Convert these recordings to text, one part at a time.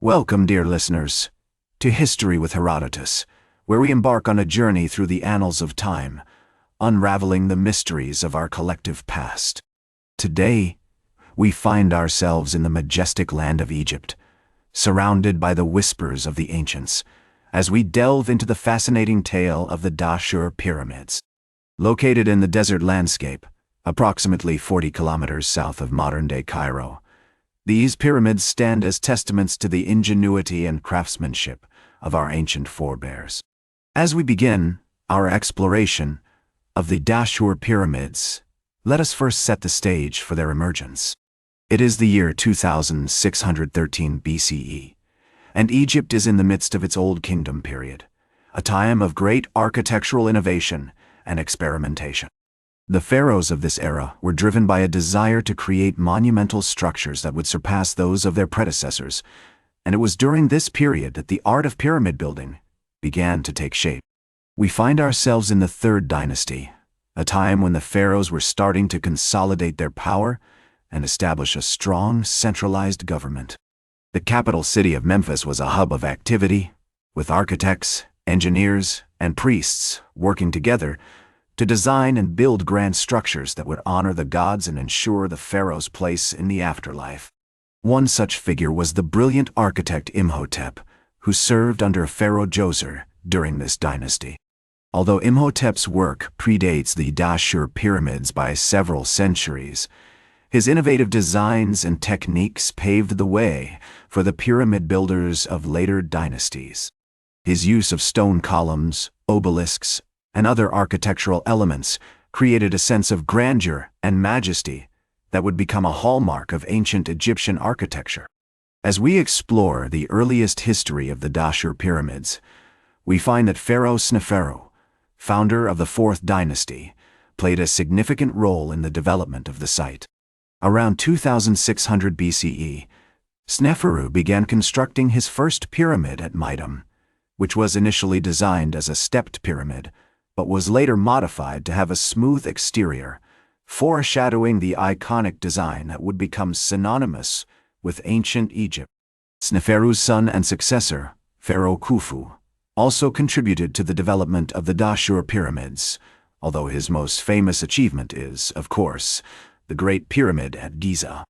Welcome, dear listeners, to History with Herodotus, where we embark on a journey through the annals of time, unraveling the mysteries of our collective past. Today, we find ourselves in the majestic land of Egypt, surrounded by the whispers of the ancients, as we delve into the fascinating tale of the Dahshur Pyramids. Located in the desert landscape, approximately 40 kilometers south of modern-day Cairo, these pyramids stand as testaments to the ingenuity and craftsmanship of our ancient forebears. As we begin our exploration of the Dahshur Pyramids, let us first set the stage for their emergence. It is the year 2613 BCE, and Egypt is in the midst of its Old Kingdom period, a time of great architectural innovation and experimentation. The pharaohs of this era were driven by a desire to create monumental structures that would surpass those of their predecessors, and it was during this period that the art of pyramid building began to take shape. We find ourselves in the Third Dynasty, a time when the pharaohs were starting to consolidate their power and establish a strong, centralized government. The capital city of Memphis was a hub of activity, with architects, engineers, and priests working together to design and build grand structures that would honor the gods and ensure the pharaoh's place in the afterlife. One such figure was the brilliant architect Imhotep, who served under Pharaoh Djoser during this dynasty. Although Imhotep's work predates the Dahshur Pyramids by several centuries, his innovative designs and techniques paved the way for the pyramid builders of later dynasties. His use of stone columns, obelisks, and other architectural elements created a sense of grandeur and majesty that would become a hallmark of ancient Egyptian architecture. As we explore the earliest history of the Dahshur Pyramids, we find that Pharaoh Sneferu, founder of the Fourth Dynasty, played a significant role in the development of the site. Around 2600 BCE, Sneferu began constructing his first pyramid at Midim, which was initially designed as a stepped pyramid, but was later modified to have a smooth exterior, foreshadowing the iconic design that would become synonymous with ancient Egypt. Sneferu's son and successor, Pharaoh Khufu, also contributed to the development of the Dahshur Pyramids, although his most famous achievement is, of course, the Great Pyramid at Giza.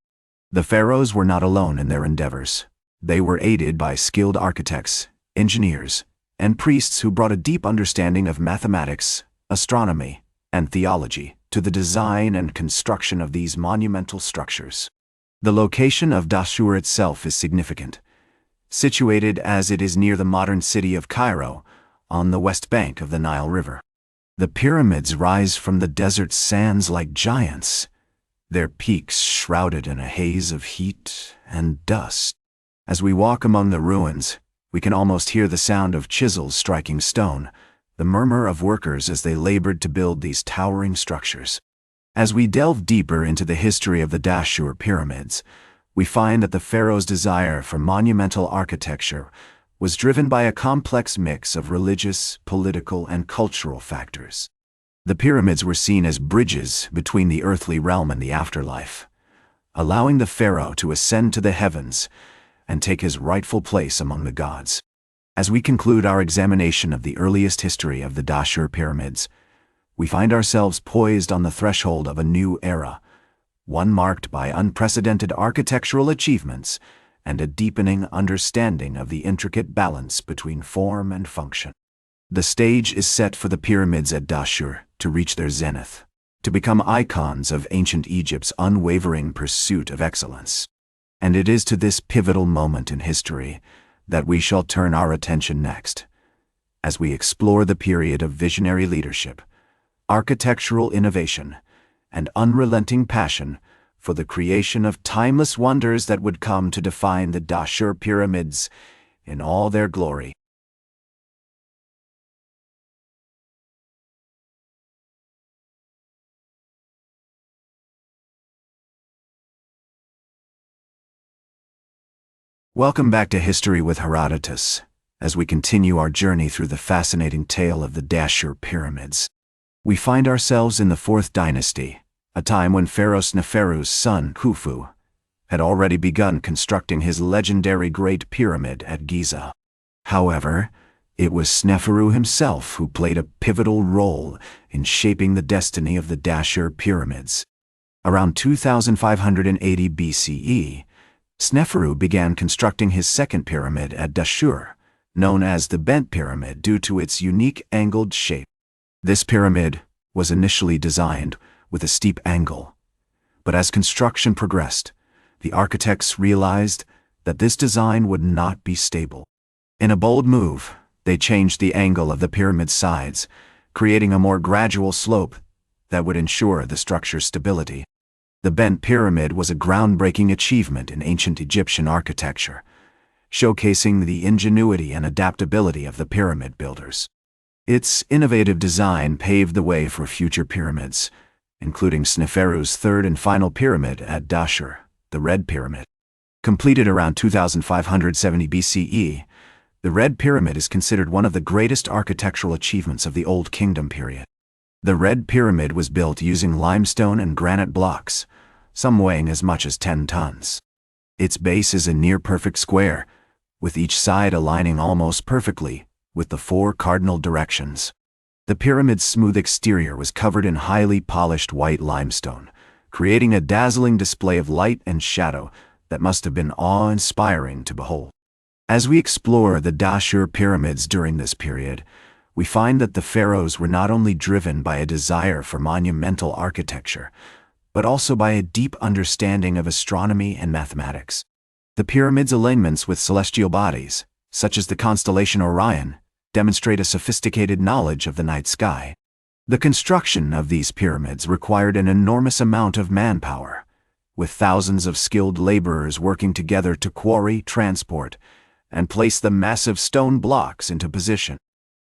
The pharaohs were not alone in their endeavors. They were aided by skilled architects, engineers, and priests who brought a deep understanding of mathematics, astronomy, and theology to the design and construction of these monumental structures. The location of Dahshur itself is significant, situated as it is near the modern city of Cairo, on the west bank of the Nile River. The pyramids rise from the desert sands like giants, their peaks shrouded in a haze of heat and dust. As we walk among the ruins, we can almost hear the sound of chisels striking stone, the murmur of workers as they labored to build these towering structures. As we delve deeper into the history of the Dahshur Pyramids, we find that the pharaoh's desire for monumental architecture was driven by a complex mix of religious, political, and cultural factors. The pyramids were seen as bridges between the earthly realm and the afterlife, allowing the pharaoh to ascend to the heavens and take his rightful place among the gods. As we conclude our examination of the earliest history of the Dahshur Pyramids, we find ourselves poised on the threshold of a new era, one marked by unprecedented architectural achievements and a deepening understanding of the intricate balance between form and function. The stage is set for the pyramids at Dahshur to reach their zenith, to become icons of ancient Egypt's unwavering pursuit of excellence. And it is to this pivotal moment in history that we shall turn our attention next, as we explore the period of visionary leadership, architectural innovation, and unrelenting passion for the creation of timeless wonders that would come to define the Dahshur Pyramids in all their glory. Welcome back to History with Herodotus, as we continue our journey through the fascinating tale of the Dahshur Pyramids. We find ourselves in the Fourth Dynasty, a time when Pharaoh Sneferu's son, Khufu, had already begun constructing his legendary Great Pyramid at Giza. However, it was Sneferu himself who played a pivotal role in shaping the destiny of the Dahshur Pyramids. Around 2580 BCE, Sneferu began constructing his second pyramid at Dahshur, known as the Bent Pyramid due to its unique angled shape. This pyramid was initially designed with a steep angle, but as construction progressed, the architects realized that this design would not be stable. In a bold move, they changed the angle of the pyramid's sides, creating a more gradual slope that would ensure the structure's stability. The Bent Pyramid was a groundbreaking achievement in ancient Egyptian architecture, showcasing the ingenuity and adaptability of the pyramid builders. Its innovative design paved the way for future pyramids, including Sneferu's third and final pyramid at Dahshur, the Red Pyramid. Completed around 2570 BCE, the Red Pyramid is considered one of the greatest architectural achievements of the Old Kingdom period. The Red Pyramid was built using limestone and granite blocks, some weighing as much as 10 tons. Its base is a near-perfect square, with each side aligning almost perfectly with the 4 cardinal directions. The pyramid's smooth exterior was covered in highly polished white limestone, creating a dazzling display of light and shadow that must have been awe-inspiring to behold. As we explore the Dahshur Pyramids during this period, we find that the pharaohs were not only driven by a desire for monumental architecture, but also by a deep understanding of astronomy and mathematics. The pyramid's alignments with celestial bodies, such as the constellation Orion, demonstrate a sophisticated knowledge of the night sky. The construction of these pyramids required an enormous amount of manpower, with thousands of skilled laborers working together to quarry, transport, and place the massive stone blocks into position.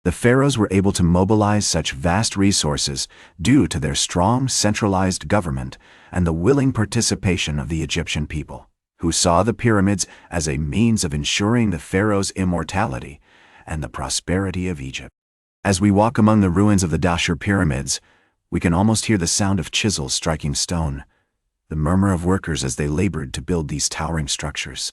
The pharaohs were able to mobilize such vast resources due to their strong centralized government and the willing participation of the Egyptian people, who saw the pyramids as a means of ensuring the pharaoh's immortality and the prosperity of Egypt. As we walk among the ruins of the Dahshur Pyramids, we can almost hear the sound of chisels striking stone, the murmur of workers as they labored to build these towering structures.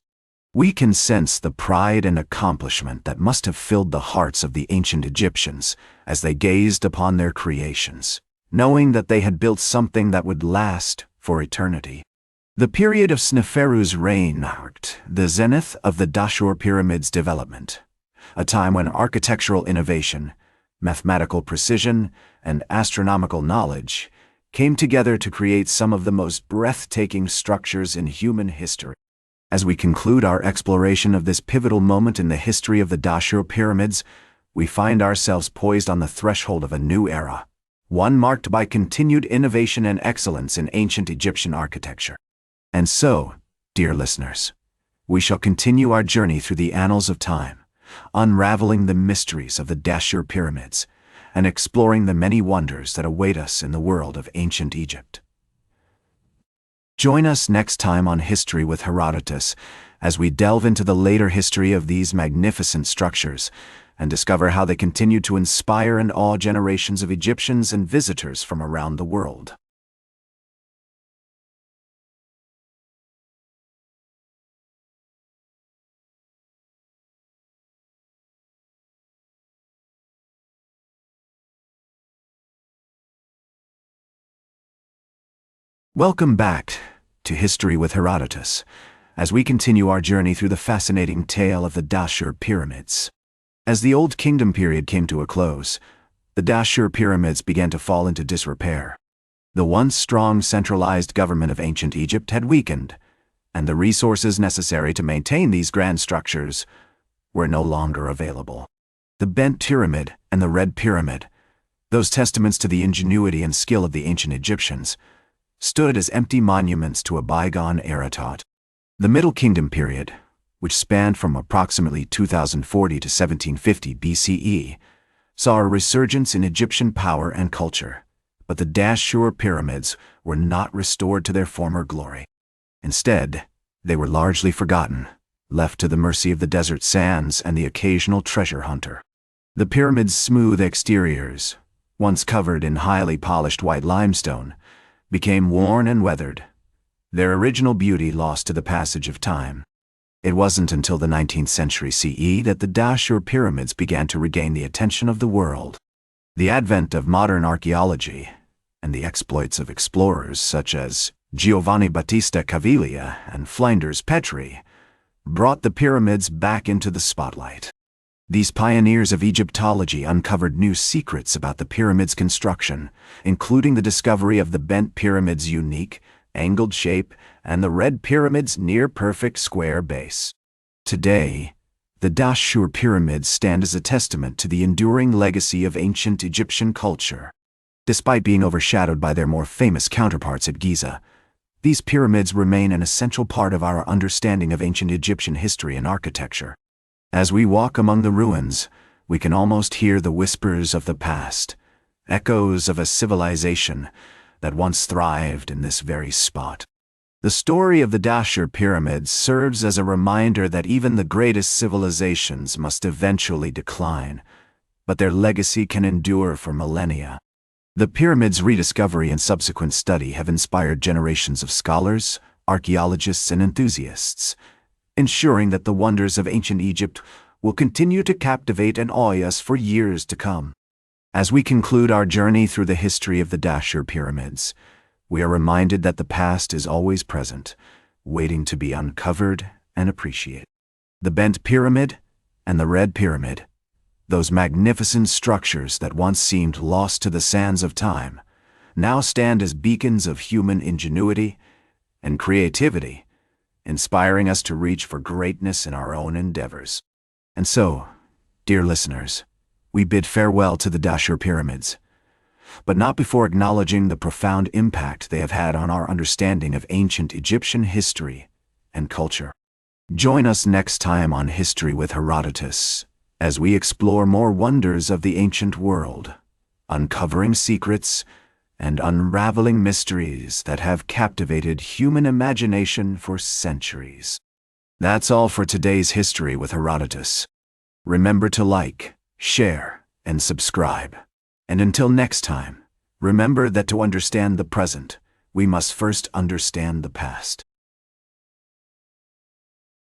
We can sense the pride and accomplishment that must have filled the hearts of the ancient Egyptians as they gazed upon their creations, knowing that they had built something that would last for eternity. The period of Sneferu's reign marked the zenith of the Dahshur Pyramids' development, a time when architectural innovation, mathematical precision, and astronomical knowledge came together to create some of the most breathtaking structures in human history. As we conclude our exploration of this pivotal moment in the history of the Dahshur Pyramids, we find ourselves poised on the threshold of a new era, one marked by continued innovation and excellence in ancient Egyptian architecture. And so, dear listeners, we shall continue our journey through the annals of time, unraveling the mysteries of the Dahshur Pyramids and exploring the many wonders that await us in the world of ancient Egypt. Join us next time on History with Herodotus as we delve into the later history of these magnificent structures and discover how they continue to inspire and awe generations of Egyptians and visitors from around the world. Welcome back to History with Herodotus, as we continue our journey through the fascinating tale of the Dahshur Pyramids. As the Old Kingdom period came to a close, the Dahshur Pyramids began to fall into disrepair. The once strong centralized government of ancient Egypt had weakened, and the resources necessary to maintain these grand structures were no longer available. The Bent Pyramid and the Red Pyramid, those testaments to the ingenuity and skill of the ancient Egyptians, stood as empty monuments to a bygone era. The Middle Kingdom period, which spanned from approximately 2040 to 1750 BCE, saw a resurgence in Egyptian power and culture, but the Dahshur Pyramids were not restored to their former glory. Instead, they were largely forgotten, left to the mercy of the desert sands and the occasional treasure hunter. The pyramids' smooth exteriors, once covered in highly polished white limestone, became worn and weathered, their original beauty lost to the passage of time. It wasn't until the 19th century CE that the Dahshur Pyramids began to regain the attention of the world. The advent of modern archaeology and the exploits of explorers such as Giovanni Battista Caviglia and Flinders Petrie brought the pyramids back into the spotlight. These pioneers of Egyptology uncovered new secrets about the pyramid's construction, including the discovery of the bent pyramid's unique, angled shape and the red pyramid's near-perfect square base. Today, the Dahshur Pyramids stand as a testament to the enduring legacy of ancient Egyptian culture. Despite being overshadowed by their more famous counterparts at Giza, these pyramids remain an essential part of our understanding of ancient Egyptian history and architecture. As we walk among the ruins, we can almost hear the whispers of the past, echoes of a civilization that once thrived in this very spot. The story of the Dahshur Pyramids serves as a reminder that even the greatest civilizations must eventually decline, but their legacy can endure for millennia. The pyramids' rediscovery and subsequent study have inspired generations of scholars, archaeologists, and enthusiasts, ensuring that the wonders of ancient Egypt will continue to captivate and awe us for years to come. As we conclude our journey through the history of the Dahshur Pyramids, we are reminded that the past is always present, waiting to be uncovered and appreciated. The bent pyramid and the red pyramid, those magnificent structures that once seemed lost to the sands of time, now stand as beacons of human ingenuity and creativity, inspiring us to reach for greatness in our own endeavors. And so, dear listeners, we bid farewell to the Dahshur Pyramids, but not before acknowledging the profound impact they have had on our understanding of ancient Egyptian history and culture. Join us next time on History with Herodotus, as we explore more wonders of the ancient world, uncovering secrets and unraveling mysteries that have captivated human imagination for centuries. That's all for today's History with Herodotus. Remember to like, share, and subscribe. And until next time, remember that to understand the present, we must first understand the past.